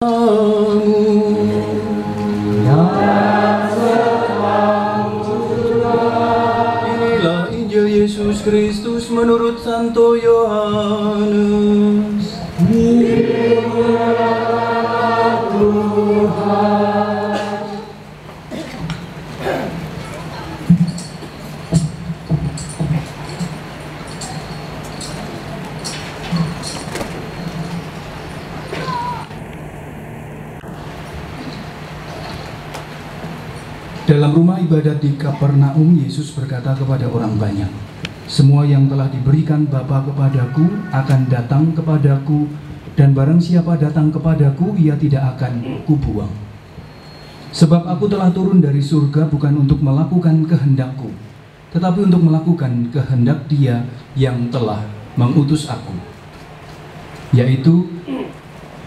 Inilah Injil Yesus Kristus menurut Santo Yohanes. Dalam rumah ibadat di Kapernaum, Yesus berkata kepada orang banyak, "Semua yang telah diberikan Bapa kepadaku akan datang kepadaku, dan barang siapa datang kepadaku, ia tidak akan kubuang. Sebab aku telah turun dari surga bukan untuk melakukan kehendakku, tetapi untuk melakukan kehendak Dia yang telah mengutus aku. Yaitu,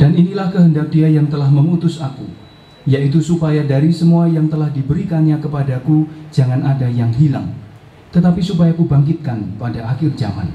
dan inilah kehendak Dia yang telah mengutus aku, yaitu supaya dari semua yang telah diberikannya kepadaku jangan ada yang hilang, tetapi supaya ku bangkitkan pada akhir zaman.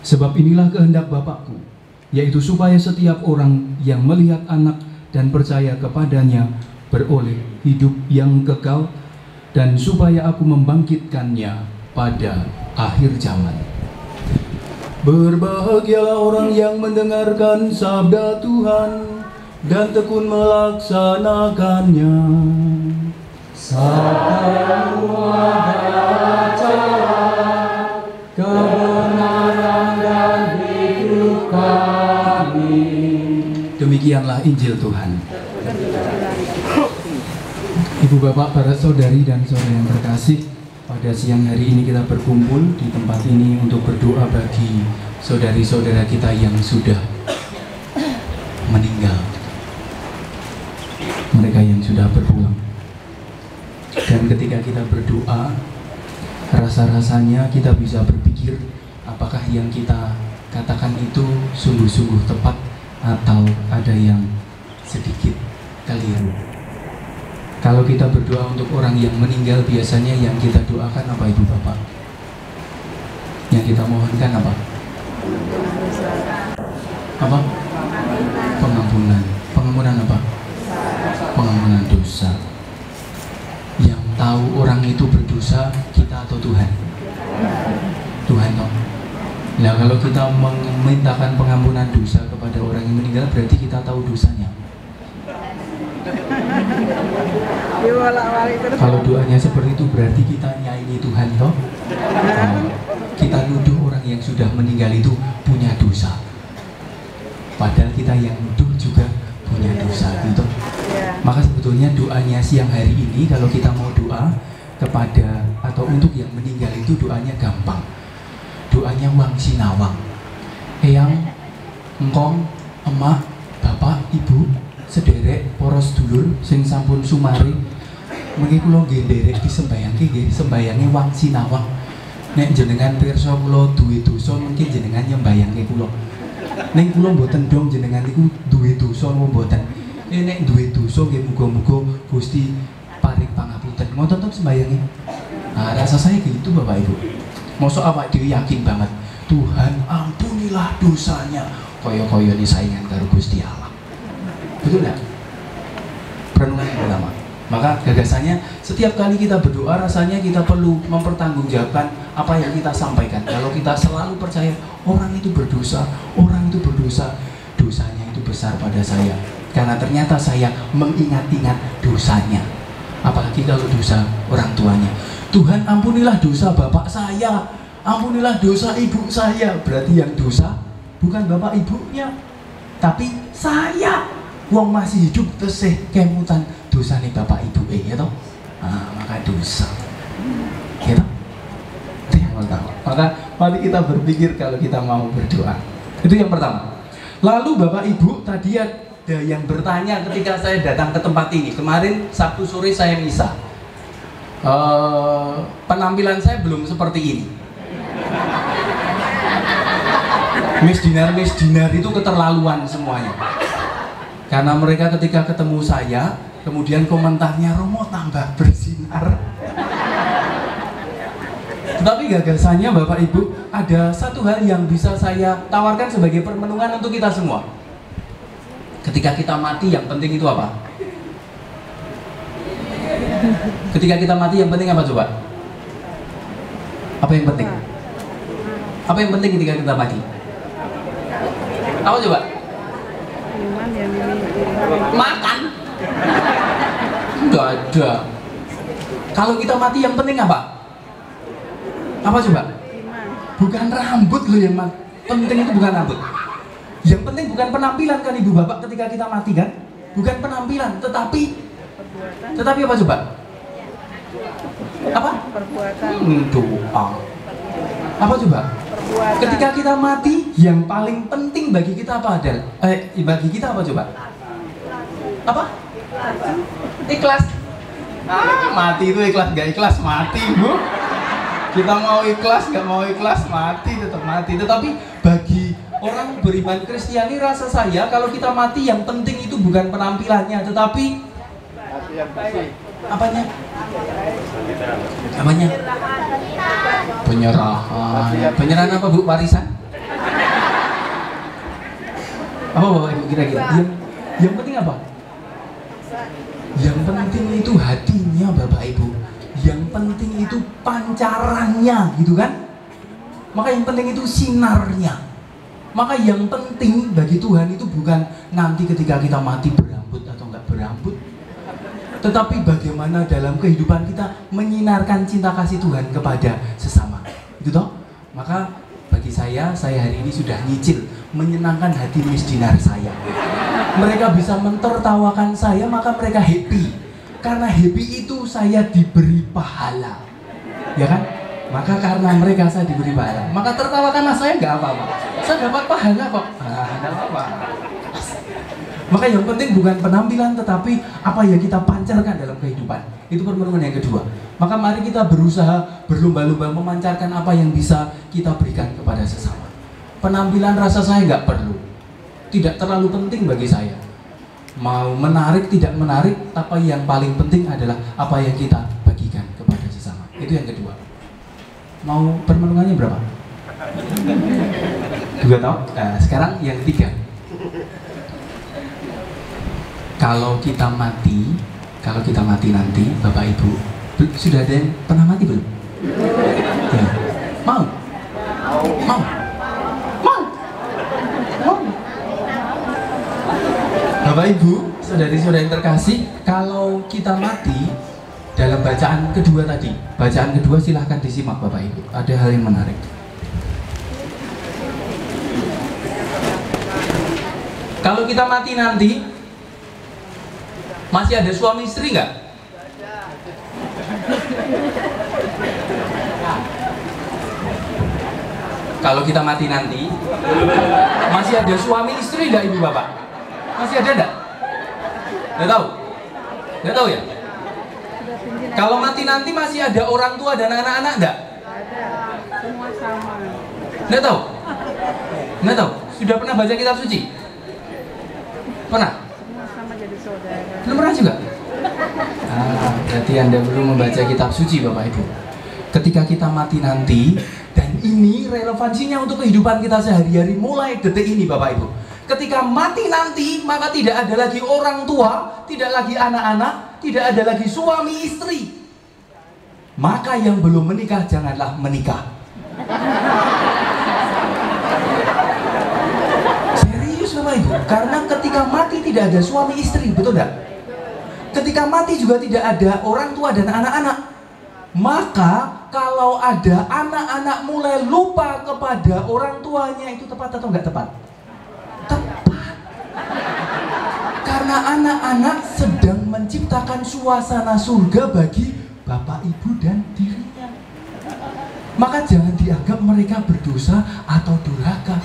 Sebab inilah kehendak Bapakku, yaitu supaya setiap orang yang melihat Anak dan percaya kepadanya beroleh hidup yang kekal, dan supaya aku membangkitkannya pada akhir zaman." Berbahagialah orang yang mendengarkan sabda Tuhan dan tekun melaksanakannya. Sabdamu adalah jalan kebenaran dan hidup kami. Demikianlah Injil Tuhan. Ibu bapak, para saudari dan saudara yang terkasih, pada siang hari ini kita berkumpul di tempat ini untuk berdoa bagi saudari-saudara kita yang sudah meninggal, mereka yang sudah berpulang. Dan ketika kita berdoa, rasa-rasanya kita bisa berpikir apakah yang kita katakan itu sungguh-sungguh tepat atau ada yang sedikit keliru. Kalau kita berdoa untuk orang yang meninggal, biasanya yang kita doakan apa, Ibu Bapak? Yang kita mohonkan apa? Apa? Pengampunan. Pengampunan apa? Pengampunan dosa. Yang tahu orang itu berdosa, kita atau Tuhan? Tuhan toh. Nah, kalau kita memintakan pengampunan dosa kepada orang yang meninggal, berarti kita tahu dosanya. Kalau doanya seperti itu, berarti kita nyanyi Tuhan toh. Kita nuduh orang yang sudah meninggal itu punya dosa, padahal kita yang nuduh juga punya dosa gitu. Maka sebetulnya doanya siang hari ini, kalau kita mau doa kepada atau untuk yang meninggal itu, doanya gampang. Doanya wang sinawang, eyang, engkong, emah, bapak, ibu, sederek, poros dulur sing sampun sumari, mengki kula nggih nderek disembahyange nggih sembayange wang sinawang. Nek jenengan pirsa kula duwe dosa, mungkin jenengan nyembahyange kula. Ning kula mboten dong jenengan niku duwe dosa napa mboten. Nek duwe dosa nggih muga-muga Gusti paring pangapunten. Ngoten to sembayange. Nah, rasa saya gitu Bapak Ibu. Mosok awak dhewe yakin banget, Tuhan ampunilah dosanya, kaya-kaya ni saingan karo Gusti Allah. Betul enggak? Perenungan yang pertama. Maka gagasannya, setiap kali kita berdoa rasanya kita perlu mempertanggungjawabkan apa yang kita sampaikan. Kalau kita selalu percaya orang itu berdosa, dosanya itu besar pada saya, karena ternyata saya mengingat-ingat dosanya. Apalagi kalau dosa orang tuanya. Tuhan ampunilah dosa bapak saya, ampunilah dosa ibu saya. Berarti yang dosa bukan bapak ibunya, tapi saya. Wong masih hidup tesih kemutan dosane bapak ibu ya toh. Nah, maka dosa. Ya toh? Itu yang pertama. Maka mari kita berpikir kalau kita mau berdoa. Itu yang pertama. Lalu Bapak Ibu, tadi ada yang bertanya ketika saya datang ke tempat ini. Kemarin Sabtu sore saya misa. Penampilan saya belum seperti ini. Miss Dinar itu keterlaluan semuanya. Karena mereka ketika ketemu saya, kemudian komentarnya, Romo tambah bersinar. Tetapi gagasannya Bapak Ibu, ada satu hal yang bisa saya tawarkan sebagai permenungan untuk kita semua. Ketika kita mati yang penting itu apa? Ketika kita mati yang penting apa coba? Apa yang penting? Apa yang penting ketika kita mati? Apa coba? Makan. Enggak ada. Kalau kita mati yang penting apa? Apa coba? Bukan rambut loh yang penting, itu bukan rambut. Yang penting bukan penampilan kan ibu bapak ketika kita mati kan? Bukan penampilan, tetapi apa coba? Apa? Doa. Apa coba? Ketika kita mati, yang paling penting bagi kita apa Adel? Bagi kita apa coba? Apa? Ikhlas. Mati itu ikhlas, gak ikhlas mati bu. Kita mau ikhlas, gak mau ikhlas mati, tetap mati. Tetapi bagi orang beriman Kristiani, rasa saya kalau kita mati yang penting itu bukan penampilannya, tetapi apanya? Apanya? Penyerahan. Penyerahan apa bu? Warisan? Apa bapak ibu kira-kira? Yang penting apa? Yang penting itu hatinya bapak ibu. Yang penting itu pancarannya, gitu kan? Maka yang penting itu sinarnya. Maka yang penting bagi Tuhan itu bukan nanti ketika kita mati berambut atau enggak berambut, tetapi bagaimana dalam kehidupan kita menyinarkan cinta kasih Tuhan kepada sesama. Itu toh? Maka bagi saya hari ini sudah nyicil menyenangkan hati misdinar saya. Mereka bisa mentertawakan saya, maka mereka happy. Karena happy itu saya diberi pahala. Ya kan? Maka karena mereka saya diberi pahala, maka tertawakanlah saya, nggak apa-apa. Saya dapat pahala kok. Nggak apa-apa. Maka yang penting bukan penampilan, tetapi apa yang kita pancarkan dalam kehidupan. Itu permenungan yang kedua. Maka mari kita berusaha berlomba-lomba memancarkan apa yang bisa kita berikan kepada sesama. Penampilan rasa saya nggak perlu, tidak terlalu penting bagi saya. Mau menarik tidak menarik, apa yang paling penting adalah apa yang kita bagikan kepada sesama. Itu yang kedua. Mau permenungannya berapa? 2 tahun. Nah, sekarang yang ketiga. Kalau kita mati nanti, Bapak Ibu, sudah ada yang pernah mati belum? Ya. Mau? Bapak Ibu, saudari-saudari yang terkasih, kalau kita mati dalam bacaan kedua tadi, bacaan kedua silahkan disimak Bapak Ibu. Ada hal yang menarik. Kalau kita mati nanti, masih ada suami istri nggak? Kalau kita mati nanti, masih ada suami istri nggak ibu bapak? Masih ada nggak? Nggak tahu? Nggak tahu ya? Kalau mati nanti masih ada orang tua dan anak-anak nggak? Ada, semua sama. Nggak tahu? Nggak tahu? Sudah pernah baca kitab suci? Pernah? Semua sama jadi saudara. Belum pernah juga? Berarti Anda belum membaca kitab suci Bapak Ibu. Ketika kita mati nanti, dan ini relevansinya untuk kehidupan kita sehari-hari mulai detik ini Bapak Ibu. Ketika mati nanti, maka tidak ada lagi orang tua, tidak lagi anak-anak, tidak ada lagi suami istri. Maka yang belum menikah janganlah menikah. Serius Bapak Ibu, karena ketika mati tidak ada suami istri, betul tidak? Ketika mati juga tidak ada orang tua dan anak-anak. Maka kalau ada anak-anak mulai lupa kepada orang tuanya, itu tepat atau enggak tepat? Tepat. Karena anak-anak sedang menciptakan suasana surga bagi bapak ibu dan dirinya. Maka jangan dianggap mereka berdosa atau durhaka.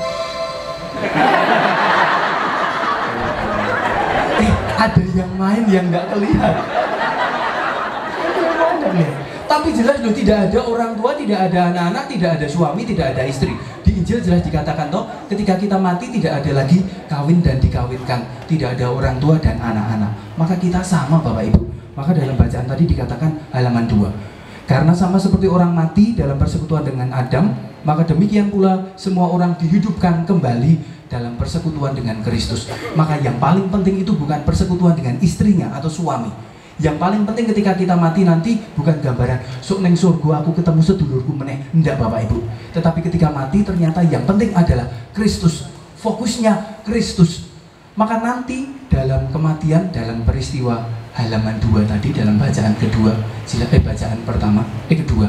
Ada yang main yang nggak kelihatan. Tapi jelas loh, tidak ada orang tua, tidak ada anak-anak, tidak ada suami, tidak ada istri. Di Injil jelas dikatakan toh, ketika kita mati tidak ada lagi kawin dan dikawinkan, tidak ada orang tua dan anak-anak. Maka kita sama Bapak Ibu. Maka dalam bacaan tadi dikatakan halaman 2. Karena sama seperti orang mati dalam persekutuan dengan Adam, maka demikian pula semua orang dihidupkan kembali dalam persekutuan dengan Kristus. Maka yang paling penting itu bukan persekutuan dengan istrinya atau suami. Yang paling penting ketika kita mati nanti bukan gambaran sok neng surga aku ketemu sedulurku meneh, enggak Bapak Ibu. Tetapi ketika mati ternyata yang penting adalah Kristus. Fokusnya Kristus. Maka nanti dalam kematian, dalam peristiwa halaman 2 tadi, dalam bacaan kedua, bacaan pertama, kedua,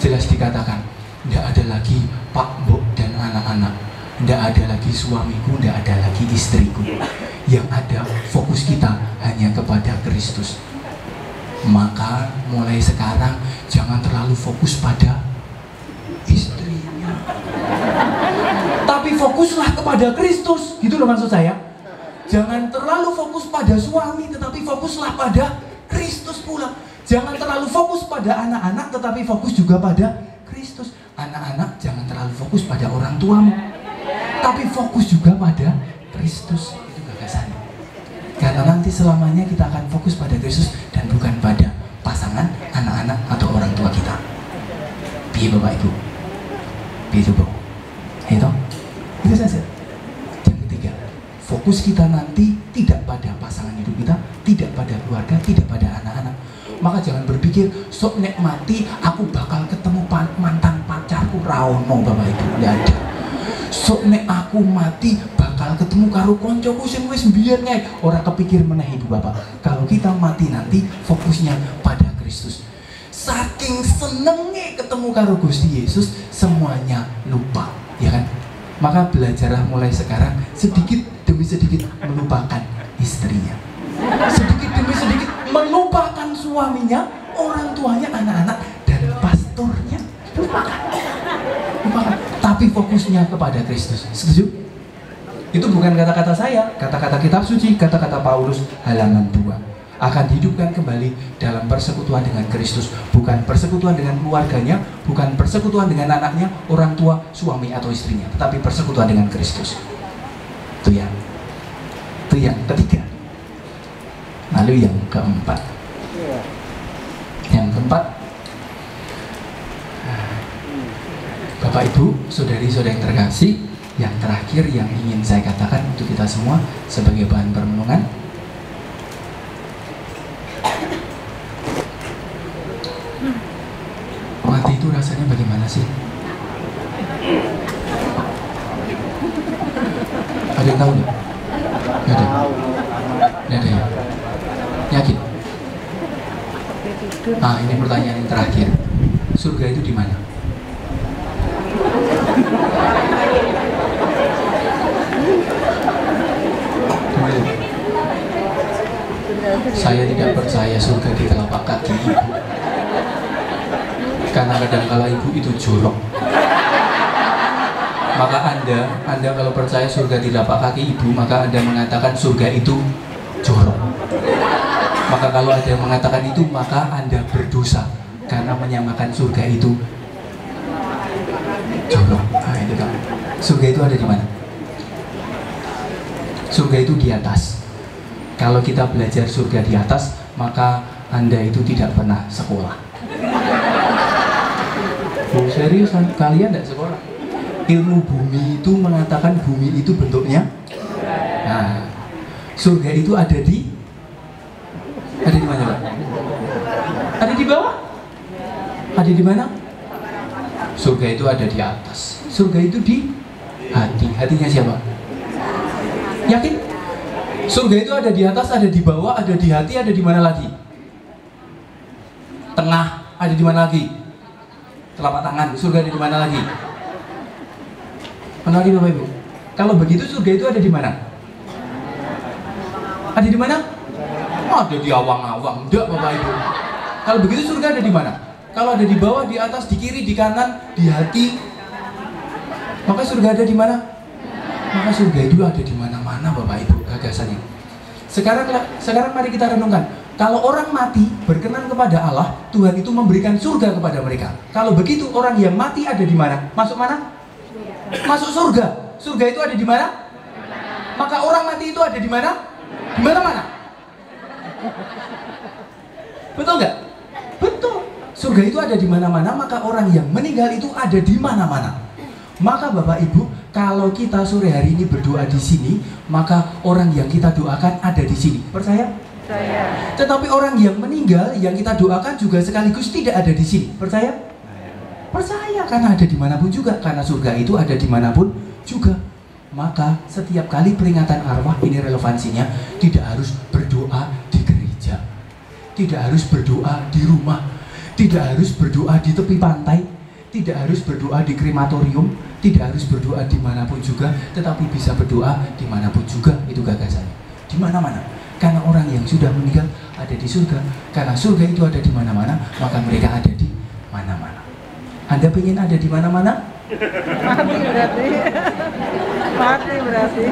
jelas dikatakan tidak ada lagi Pak, Mbok, dan anak-anak, tidak ada lagi suamiku, tidak ada lagi istriku. Yang ada fokus kita hanya kepada Kristus. Maka mulai sekarang jangan terlalu fokus pada istrinya, tapi fokuslah kepada Kristus, gitu loh maksud saya. Jangan terlalu fokus pada suami, tetapi fokuslah pada Kristus pula. Jangan terlalu fokus pada anak-anak, tetapi fokus juga pada Kristus. Anak-anak jangan terlalu fokus pada orang tuamu, tapi fokus juga pada Kristus. Itu gagasannya. Karena nanti selamanya kita akan fokus pada Kristus dan bukan pada pasangan, anak-anak, atau orang tua kita. Piye Bapak Ibu? Piye Bu? Itu saja. Fokus kita nanti tidak pada pasangan hidup kita, tidak pada keluarga, tidak pada anak-anak. Maka jangan berpikir sok nek mati aku bakal ketemu mantan pacarku, raono Bapak Ibu, tidak ada. Sok nek aku mati bakal ketemu karo koncoku sing wis mbiyen kae, ora kepikir meneh Ibu Bapak. Kalau kita mati nanti fokusnya pada Kristus. Saking senenge ketemu karo Gusti Yesus, semuanya lupa, ya kan? Maka belajarlah mulai sekarang sedikit demi sedikit melupakan istrinya, sedikit demi sedikit melupakan suaminya, orang tuanya, anak-anak, dan pastornya. Lupakan. Tapi fokusnya kepada Kristus. Setuju? Itu bukan kata-kata saya, kata-kata kitab suci, kata-kata Paulus halaman 2. Akan dihidupkan kembali dalam persekutuan dengan Kristus, bukan persekutuan dengan keluarganya, bukan persekutuan dengan anaknya, orang tua, suami atau istrinya, tetapi persekutuan dengan Kristus. Itu yang ketiga. Lalu yang keempat. Yang keempat, Bapak Ibu, saudari-saudari yang terkasih, yang terakhir yang ingin saya katakan untuk kita semua sebagai bahan perenungan. Mati itu rasanya bagaimana sih? Ada yang tahu nggak? Nggak ada. Nggak ada ya? Yakin? Ini pertanyaan yang terakhir. Surga itu di mana? Saya tidak percaya surga di telapak kaki ibu. Karena kadang-kala ibu itu jorok. Maka Anda kalau percaya surga di telapak kaki ibu, maka Anda mengatakan surga itu jorok. Maka kalau ada yang mengatakan itu, maka Anda berdosa karena menyamakan surga itu jorok. Itu kan. Surga itu ada di mana? Surga itu di atas. Kalau kita belajar surga di atas, maka Anda itu tidak pernah sekolah. Oh, seriusan, kalian tidak sekolah? Ilmu bumi itu mengatakan bumi itu bentuknya. Nah, surga itu ada di mana, Pak? Ada di bawah? Ada di mana? Surga itu ada di atas. Surga itu di hati. Hatinya siapa? Yakin? Surga itu ada di atas, ada di bawah, ada di hati, ada di mana lagi? Tengah, ada di mana lagi? Telapak tangan. Surga ada di mana lagi? Mana lagi Bapak Ibu? Kalau begitu surga itu ada di mana? Ada di mana? Ada di awang-awang. Enggak Bapak Ibu. Kalau begitu surga ada di mana? Kalau ada di bawah, di atas, di kiri, di kanan, di hati, maka surga ada di mana? Maka surga itu ada di mana-mana Bapak Ibu, gagasannya. Sekarang mari kita renungkan. Kalau orang mati berkenan kepada Allah, Tuhan itu memberikan surga kepada mereka. Kalau begitu orang yang mati ada di mana? Masuk mana? Masuk surga. Surga itu ada di mana? Maka orang mati itu ada di mana? Di mana-mana. Betul nggak? Betul. surga itu ada di mana-mana, maka orang yang meninggal itu ada di mana-mana. Maka Bapak Ibu, kalau kita sore hari ini berdoa di sini, maka orang yang kita doakan ada di sini. Percaya? Percaya. Tetapi orang yang meninggal yang kita doakan juga sekaligus tidak ada di sini. Percaya? Percaya, karena ada dimanapun juga. Karena surga itu ada dimanapun juga. Maka setiap kali peringatan arwah, ini relevansinya, tidak harus berdoa di gereja, tidak harus berdoa di rumah, tidak harus berdoa di tepi pantai, tidak harus berdoa di krematorium, tidak harus berdoa dimanapun juga, tetapi bisa berdoa dimanapun juga. Itu gagasannya, di mana-mana. Karena orang yang sudah meninggal ada di surga. Karena surga itu ada di mana-mana, maka mereka ada di mana-mana. Anda pengen ada di mana-mana? Mati berarti. Mati berarti.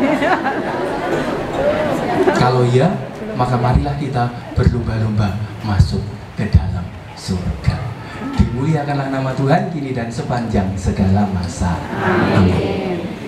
Kalau iya, maka marilah kita berlomba-lomba masuk ke dalam surga. Dimuliakanlah nama Tuhan kini dan sepanjang segala masa. Amin.